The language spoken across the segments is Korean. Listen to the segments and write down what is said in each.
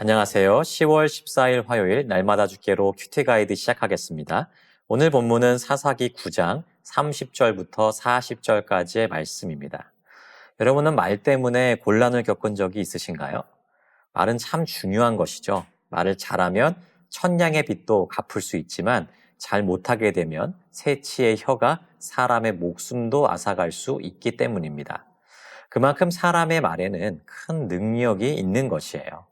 안녕하세요. 10월 14일 화요일 날마다 죽게로 큐티 가이드 시작하겠습니다. 오늘 본문은 사사기 9장 30절부터 40절까지의 말씀입니다. 여러분은 말 때문에 곤란을 겪은 적이 있으신가요? 말은 참 중요한 것이죠. 말을 잘하면 천냥의 빚도 갚을 수 있지만 잘 못하게 되면 새치의 혀가 사람의 목숨도 앗아갈 수 있기 때문입니다. 그만큼 사람의 말에는 큰 능력이 있는 것이에요.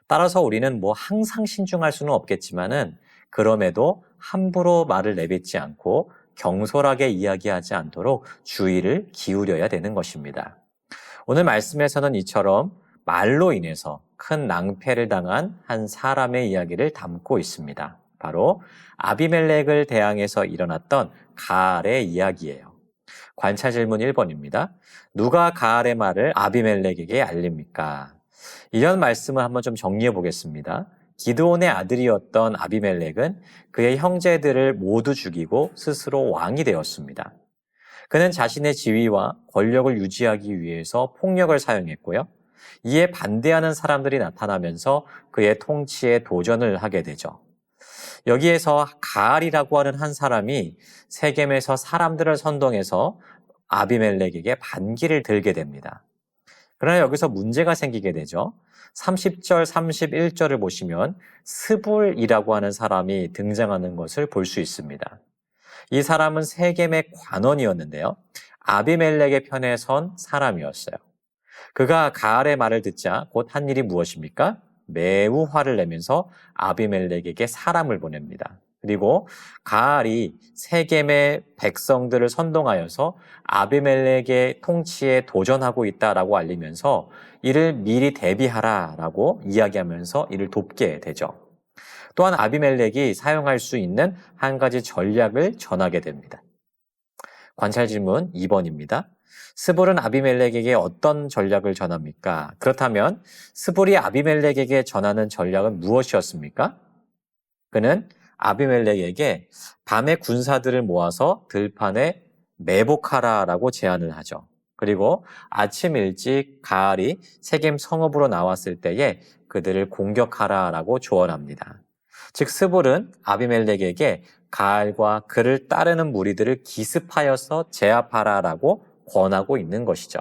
따라서 우리는 항상 신중할 수는 없겠지만은 그럼에도 함부로 말을 내뱉지 않고 경솔하게 이야기하지 않도록 주의를 기울여야 되는 것입니다. 오늘 말씀에서는 이처럼 말로 인해서 큰 낭패를 당한 한 사람의 이야기를 담고 있습니다. 바로 아비멜렉을 대항해서 일어났던 가알의 이야기예요. 관찰 질문 1번입니다. 누가 가알의 말을 아비멜렉에게 알립니까? 이런 말씀을 한번 좀 정리해 보겠습니다. 기드온의 아들이었던 아비멜렉은 그의 형제들을 모두 죽이고 스스로 왕이 되었습니다. 그는 자신의 지위와 권력을 유지하기 위해서 폭력을 사용했고요. 이에 반대하는 사람들이 나타나면서 그의 통치에 도전을 하게 되죠. 여기에서 가알이라고 하는 한 사람이 세겜에서 사람들을 선동해서 아비멜렉에게 반기를 들게 됩니다. 그러나 여기서 문제가 생기게 되죠. 30절, 31절을 보시면 스불이라고 하는 사람이 등장하는 것을 볼 수 있습니다. 이 사람은 세겜의 관원이었는데요. 아비멜렉의 편에 선 사람이었어요. 그가 가알의 말을 듣자 곧 한 일이 무엇입니까? 매우 화를 내면서 아비멜렉에게 사람을 보냅니다. 그리고 가알이 세겜의 백성들을 선동하여서 아비멜렉의 통치에 도전하고 있다라고 알리면서 이를 미리 대비하라라고 이야기하면서 이를 돕게 되죠. 또한 아비멜렉이 사용할 수 있는 한 가지 전략을 전하게 됩니다. 관찰 질문 2번입니다. 스불은 아비멜렉에게 어떤 전략을 전합니까? 그렇다면 스불이 아비멜렉에게 전하는 전략은 무엇이었습니까? 그는 아비멜렉에게 밤에 군사들을 모아서 들판에 매복하라라고 제안을 하죠. 그리고 아침 일찍 가알이 세겜 성읍으로 나왔을 때에 그들을 공격하라라고 조언합니다. 즉 스불은 아비멜렉에게 가알과 그를 따르는 무리들을 기습하여서 제압하라라고 권하고 있는 것이죠.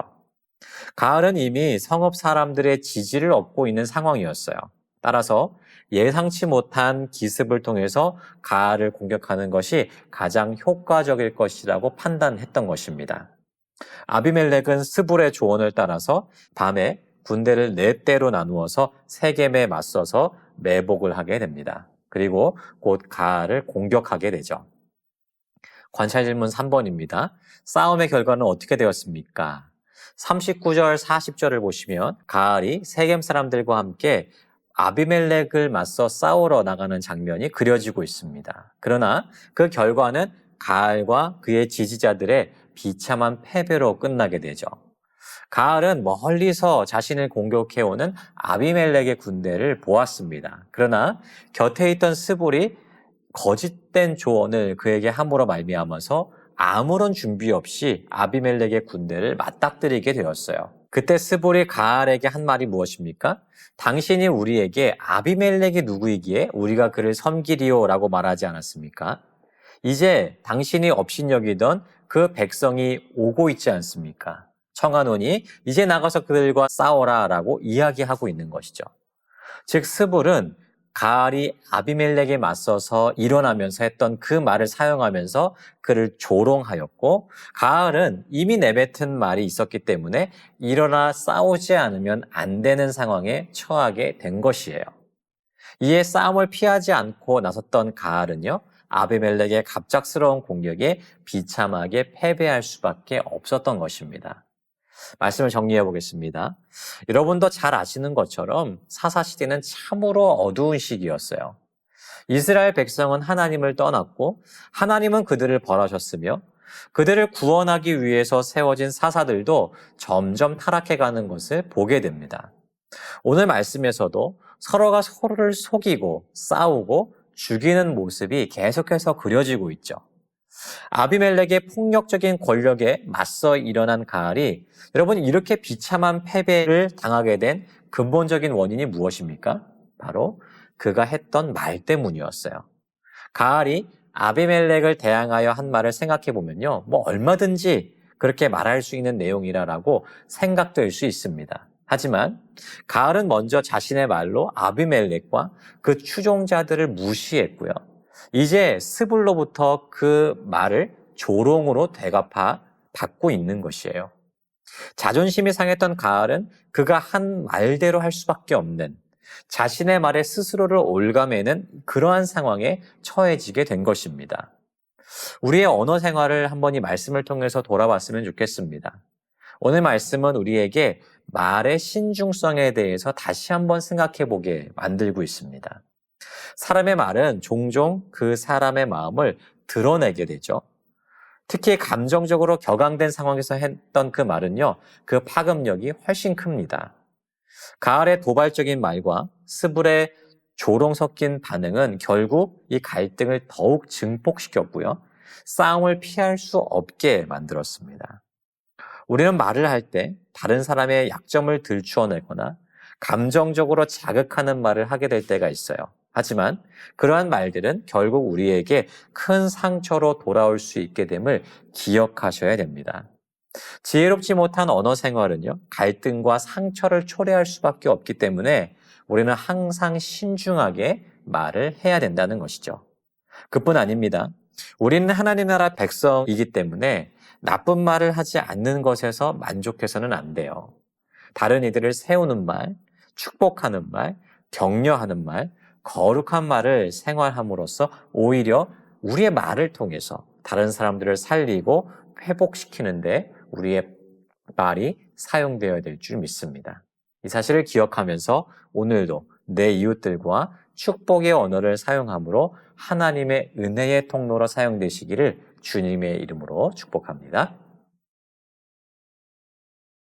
가알은 이미 성읍 사람들의 지지를 얻고 있는 상황이었어요. 따라서 예상치 못한 기습을 통해서 가알을 공격하는 것이 가장 효과적일 것이라고 판단했던 것입니다. 아비멜렉은 스불의 조언을 따라서 밤에 군대를 4대로 나누어서 세겜에 맞서서 매복을 하게 됩니다. 그리고 곧 가알을 공격하게 되죠. 관찰 질문 3번입니다. 싸움의 결과는 어떻게 되었습니까? 39절, 40절을 보시면 가알이 세겜 사람들과 함께 아비멜렉을 맞서 싸우러 나가는 장면이 그려지고 있습니다. 그러나 그 결과는 가알과 그의 지지자들의 비참한 패배로 끝나게 되죠. 가알은 멀리서 자신을 공격해오는 아비멜렉의 군대를 보았습니다. 그러나 곁에 있던 스불이 거짓된 조언을 그에게 함으로 말미암아서 아무런 준비 없이 아비멜렉의 군대를 맞닥뜨리게 되었어요. 그때 스불이 가알에게 한 말이 무엇입니까? 당신이 우리에게 아비멜렉이 누구이기에 우리가 그를 섬기리오 라고 말하지 않았습니까? 이제 당신이 업신여기던 그 백성이 오고 있지 않습니까? 청하노니 이제 나가서 그들과 싸워라 라고 이야기하고 있는 것이죠. 즉 스불은 가알이 아비멜렉에 맞서서 일어나면서 했던 그 말을 사용하면서 그를 조롱하였고, 가알은 이미 내뱉은 말이 있었기 때문에 일어나 싸우지 않으면 안 되는 상황에 처하게 된 것이에요. 이에 싸움을 피하지 않고 나섰던 가알은요, 아비멜렉의 갑작스러운 공격에 비참하게 패배할 수밖에 없었던 것입니다. 말씀을 정리해 보겠습니다. 여러분도 잘 아시는 것처럼 사사시대는 참으로 어두운 시기였어요. 이스라엘 백성은 하나님을 떠났고 하나님은 그들을 벌하셨으며 그들을 구원하기 위해서 세워진 사사들도 점점 타락해가는 것을 보게 됩니다. 오늘 말씀에서도 서로가 서로를 속이고 싸우고 죽이는 모습이 계속해서 그려지고 있죠. 아비멜렉의 폭력적인 권력에 맞서 일어난 가알이 여러분 이렇게 비참한 패배를 당하게 된 근본적인 원인이 무엇입니까? 바로 그가 했던 말 때문이었어요. 가알이 아비멜렉을 대항하여 한 말을 생각해 보면요, 얼마든지 그렇게 말할 수 있는 내용이라고 생각될 수 있습니다. 하지만 가알은 먼저 자신의 말로 아비멜렉과 그 추종자들을 무시했고요. 이제 스불로부터 그 말을 조롱으로 되갚아 받고 있는 것이에요. 자존심이 상했던 가알은 그가 한 말대로 할 수밖에 없는, 자신의 말에 스스로를 올가매는 그러한 상황에 처해지게 된 것입니다. 우리의 언어 생활을 한번 이 말씀을 통해서 돌아봤으면 좋겠습니다. 오늘 말씀은 우리에게 말의 신중성에 대해서 다시 한번 생각해 보게 만들고 있습니다. 사람의 말은 종종 그 사람의 마음을 드러내게 되죠. 특히 감정적으로 격앙된 상황에서 했던 그 말은요, 그 파급력이 훨씬 큽니다. 가알의 도발적인 말과 스불의 조롱 섞인 반응은 결국 이 갈등을 더욱 증폭시켰고요. 싸움을 피할 수 없게 만들었습니다. 우리는 말을 할 때 다른 사람의 약점을 들추어내거나 감정적으로 자극하는 말을 하게 될 때가 있어요. 하지만 그러한 말들은 결국 우리에게 큰 상처로 돌아올 수 있게 됨을 기억하셔야 됩니다. 지혜롭지 못한 언어 생활은요, 갈등과 상처를 초래할 수밖에 없기 때문에 우리는 항상 신중하게 말을 해야 된다는 것이죠. 그뿐 아닙니다. 우리는 하나님 나라 백성이기 때문에 나쁜 말을 하지 않는 것에서 만족해서는 안 돼요. 다른 이들을 세우는 말, 축복하는 말, 격려하는 말, 거룩한 말을 생활함으로써 오히려 우리의 말을 통해서 다른 사람들을 살리고 회복시키는데 우리의 말이 사용되어야 될 줄 믿습니다. 이 사실을 기억하면서 오늘도 내 이웃들과 축복의 언어를 사용함으로 하나님의 은혜의 통로로 사용되시기를 주님의 이름으로 축복합니다.